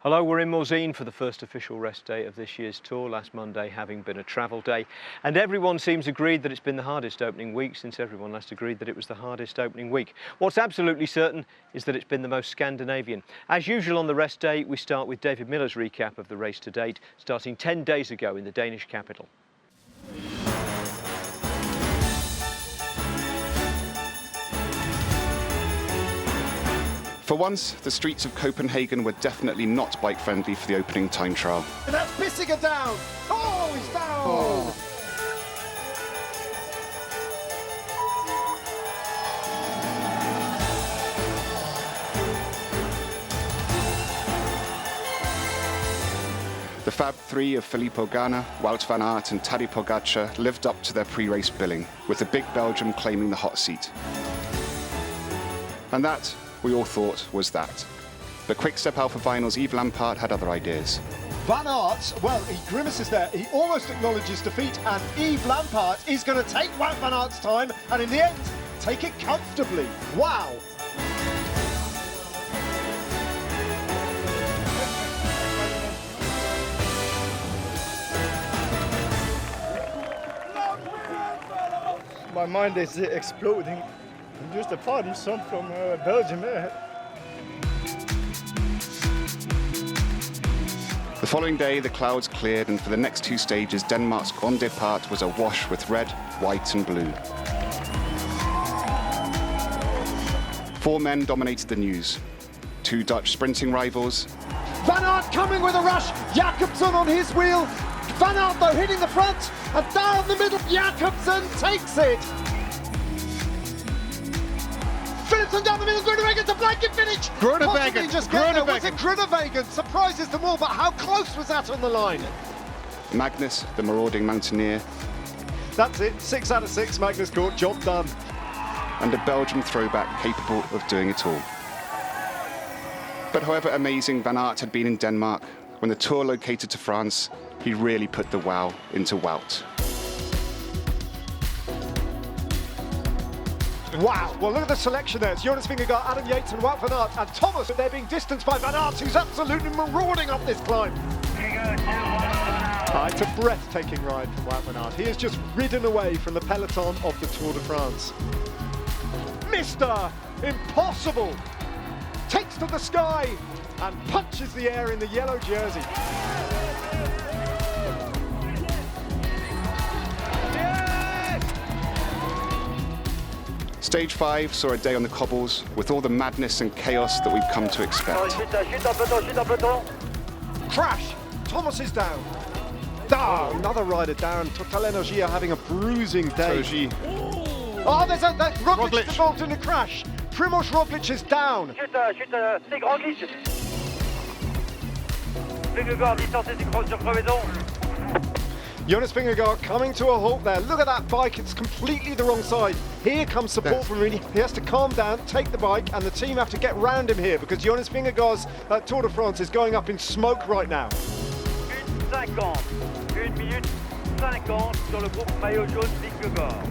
Hello, we're in Morzine for the first official rest day of this year's tour, last Monday having been a travel day. And everyone seems agreed that it's been the hardest opening week since everyone last agreed that it was the hardest opening week. What's absolutely certain is that it's been the most Scandinavian. As usual on the rest day, we start with David Millar's recap of the race to date, starting 10 days ago in the Danish capital. For once, the streets of Copenhagen were definitely not bike-friendly for the opening time trial. And that's Bissiger down! Oh, he's down! Oh. The Fab Three of Filippo Ganna, Wout van Aert and Tadej Pogačar lived up to their pre-race billing, with the big Belgium claiming the hot seat. And that, we all thought, was that. But Quick-Step Alpha Vinyl's Yves Lampaert had other ideas. Van Aert, well, he grimaces there. He almost acknowledges defeat, and Yves Lampaert is going to take Wout van Aert's time, and in the end, take it comfortably. Wow! My mind is exploding. I'm just a pardon son from Belgium. The following day, the clouds cleared, and for the next two stages, Denmark's Grand Depart was awash with red, white and blue. Four men dominated the news. Two Dutch sprinting rivals. Van Aert coming with a rush. Jakobsen on his wheel. Van Aert, though, hitting the front. And down the middle, Jakobsen takes it. Philipsen down the middle, Groenewegen to blanket finish. Groenewegen, Was it Groenewegen? Surprises them all, but how close was that on the line? Magnus, the marauding mountaineer. That's it, 6 out of 6, Magnus Cort, job done. And a Belgium throwback capable of doing it all. But however amazing Van Aert had been in Denmark, when the Tour located to France, he really put the wow into Wout. Wow, well look at the selection there. It's Jonas Vingegaard, Adam Yates and Wout van Aert, and Thomas, they're being distanced by Van Aert, who's absolutely marauding up this climb. It's a breathtaking ride from Wout van Aert. He has just ridden away from the peloton of the Tour de France. Mr. Impossible takes to the sky and punches the air in the yellow jersey. Stage 5 saw a day on the cobbles with all the madness and chaos that we've come to expect. Crash! Thomas is down. Another rider down. Total Energy are having a bruising day. Oh, there's Roglic involved in a crash. Primož Roglic is down. Jonas Vingegaard coming to a halt there. Look at that bike, it's completely the wrong side. Here comes support from Rini. He has to calm down, take the bike, and the team have to get round him here because Jonas Vingegaard's Tour de France is going up in smoke right now. 1 minute 50 sur le groupe maillot jaune Vingegaard.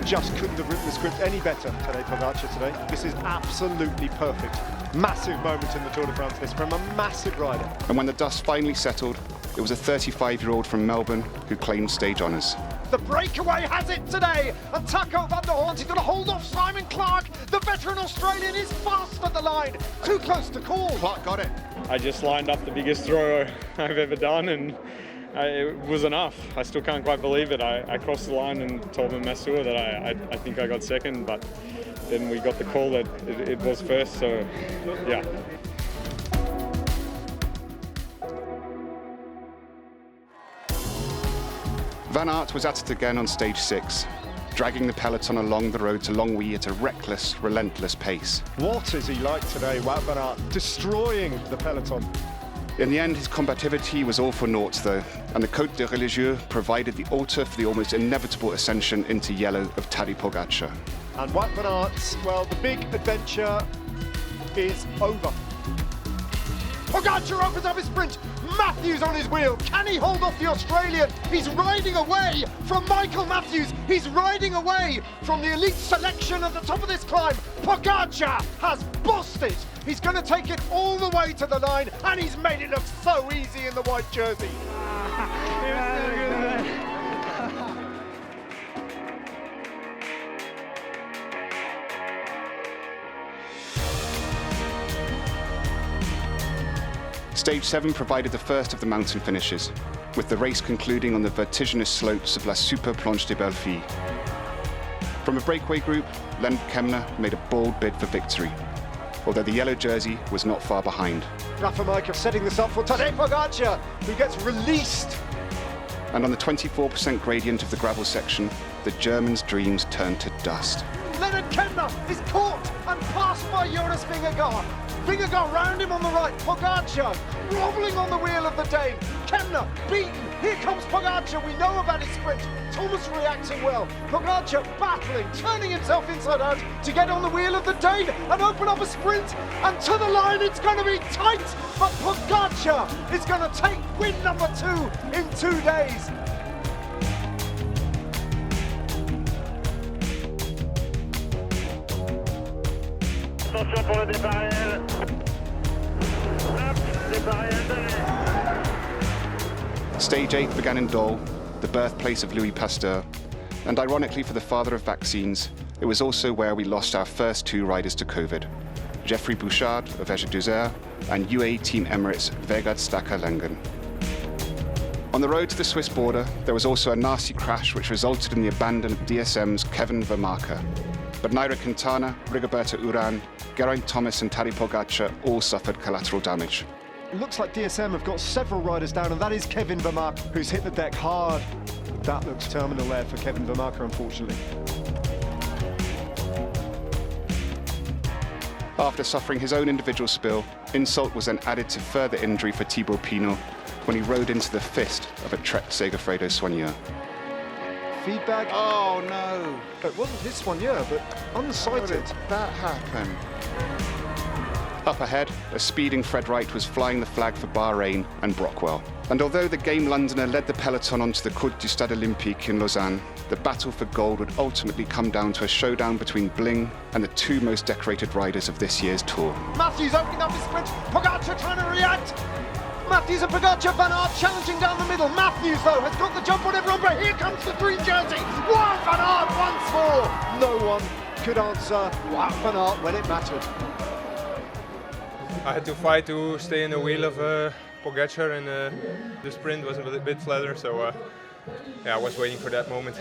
Just couldn't have written the script any better today, Pogačar today. This is absolutely perfect. Massive moment in the Tour de France this from a massive rider. And when the dust finally settled, it was a 35-year-old from Melbourne who claimed stage honours. The breakaway has it today, and Taco van der Horn is going to hold off Simon Clark. The veteran Australian is fast at the line, too close to call. Clark got it. I just lined up the biggest throw I've ever done, and it was enough. I still can't quite believe it. I crossed the line and told Massur that I think I got second, but then we got the call that it was first, so yeah. Van Aert was at it again on stage 6, dragging the peloton along the road to Longwy at a reckless, relentless pace. What is he like today, Wout van Aert, destroying the peloton? In the end, his combativity was all for naught, though, and the Côte de Religieux provided the altar for the almost inevitable ascension into yellow of Tadej Pogačar. And Wout van Aert, well, the big adventure is over. Pogačar opens up his sprint. Matthews on his wheel. Can he hold off the Australian? He's riding away from Michael Matthews. He's riding away from the elite selection at the top of this climb. Pogačar has bossed it He's going to take it all the way to the line, and he's made it look so easy in the white jersey. Stage 7 provided the first of the mountain finishes, with the race concluding on the vertiginous slopes of La Super Planche des Belles Filles. From a breakaway group, Len Kemner made a bold bid for victory, although the yellow jersey was not far behind. Rafa Majka setting this up for Tadej Pogacar, who gets released. And on the 24% gradient of the gravel section, the German's dreams turned to dust. Leonard Kemner is caught and passed by Jonas Vingegaard. Vingegaard round him on the right. Pogacar grovelling on the wheel of the Dane. Kemner beaten. Here comes Pogacar. We know about his sprint. Thomas reacting well. Pogacar battling, turning himself inside out to get on the wheel of the Dane and open up a sprint. And to the line, it's going to be tight. But Pogacar is going to take win number 2 in 2 days. Attention pour le départ réel. Hop, départ réel donné. Stage 8 began in Dole, the birthplace of Louis Pasteur, and ironically for the father of vaccines, it was also where we lost our first 2 riders to COVID, Geoffrey Bouchard of Eger Duzer and UAE Team Emirates Vegard Stacker-Lengen. On the road to the Swiss border, there was also a nasty crash which resulted in the abandon of DSM's Kevin Vermaker. But Nairo Quintana, Rigoberto Urán, Geraint Thomas and Tadej Pogacar all suffered collateral damage. It looks like DSM have got several riders down, and that is Kevin Vermaker, who's hit the deck hard. That looks terminal there for Kevin Vermaker, unfortunately. After suffering his own individual spill, insult was then added to further injury for Thibaut Pinot when he rode into the fist of a Trek Segafredo soigneur. Feedback. Oh no! It wasn't his soigneur, but unsighted. That happened. Up ahead, a speeding Fred Wright was flying the flag for Bahrain and Brockwell. And although the game Londoner led the peloton onto the Côte du Stade Olympique in Lausanne, the battle for gold would ultimately come down to a showdown between Bling and the 2 most decorated riders of this year's Tour. Matthews opening up his sprint. Pogacar trying to react. Matthews and Pogacar, Van Aert challenging down the middle. Matthews, though, has got the jump on everyone, but here comes the green jersey. Wout van Aert once more. No one could answer Wout van Aert when it mattered. I had to fight to stay in the wheel of Pogacar, and the sprint was a bit flatter, so yeah, I was waiting for that moment.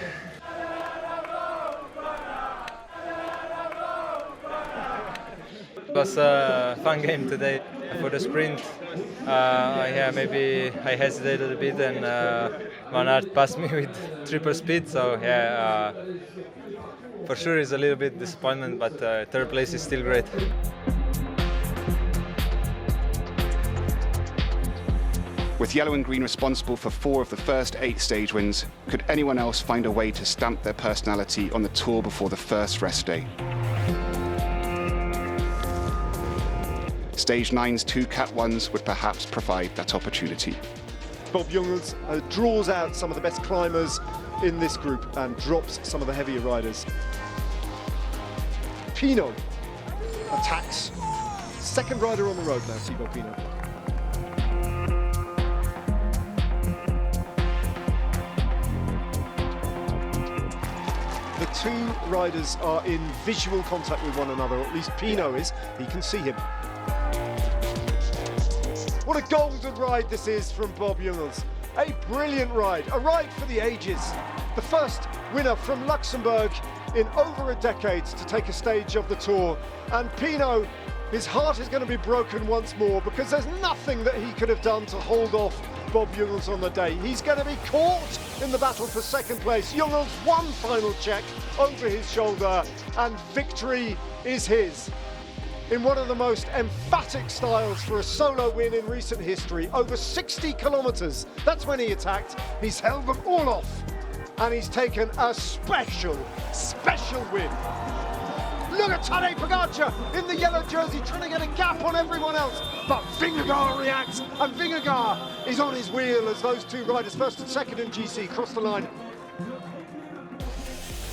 It was a fun game today. For the sprint, yeah, maybe I hesitated a bit, and Van Aert passed me with triple speed, so yeah, for sure it's a little bit disappointment, but 3rd place is still great. With yellow and green responsible for 4 of the first 8 stage wins, could anyone else find a way to stamp their personality on the Tour before the first rest day? Stage 9's 2 Cat 1s would perhaps provide that opportunity. Bob Jungels draws out some of the best climbers in this group and drops some of the heavier riders. Pinot attacks. 2nd rider on the road now, Thibaut Pinot. The 2 riders are in visual contact with one another, or at least Pinot is. He can see him. What a golden ride this is from Bob Jungels. A brilliant ride, a ride for the ages. The first winner from Luxembourg in over a decade to take a stage of the Tour. And Pinot, his heart is going to be broken once more because there's nothing that he could have done to hold off Bob Jungels on the day. He's going to be caught in the battle for 2nd place. Jungels, one final check over his shoulder, and victory is his. In one of the most emphatic styles for a solo win in recent history, over 60 kilometres. That's when he attacked. He's held them all off, and he's taken a special win. Look at Tadej Pogacar in the yellow jersey trying to get a gap on everyone else. But Vingegaard reacts, and Vingegaard is on his wheel as those 2 riders, 1st and 2nd in GC, cross the line.